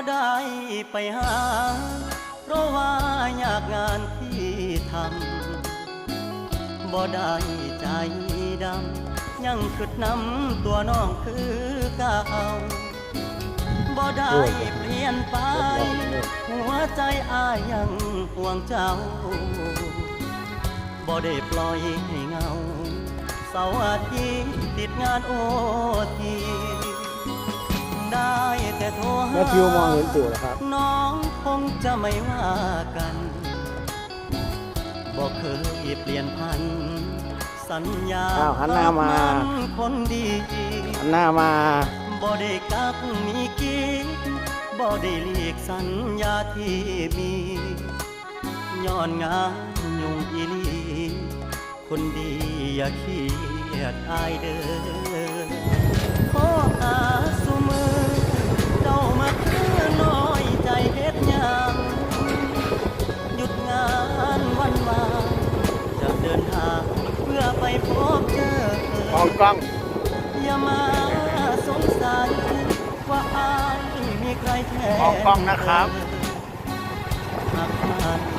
ได้ไปหาเพราะว่าอยากงานที่ทำบ่ได้ใจดำยังคิดนำตัวน้องคือเก่าบ่ได้เปลี่ยนไปหัวใจอ้ายยังห่วงเจ้าบ่ได้ปล่อยให้เงาเสาร์อาทิตย์ติดงานโอทีได้แต่โทรหา แม่ทิวมองเห็นปู่แล้วครับ น้องคงจะไม่ว่ากันบอกเคยเปลี่ยนพันสัญญา หันหน้ามา คนดี หันหน้ามาบ่ได้กักมีกิ๊กบ่ได้เลีกสัญญาที่มีย้อนงานยุ่งอีลีคนดีอย่าเครียดอายเด้อขอหาสุมือเจ้ามาคือน้อยใจเฮ็ดหยังหยุดงานวันวานจะเดินทางเพื่อไปพบเจอ มองกล้อง อย่ามาสงสัยว่าอายมีใครแท้ มองกล้องนะครับ หากมัน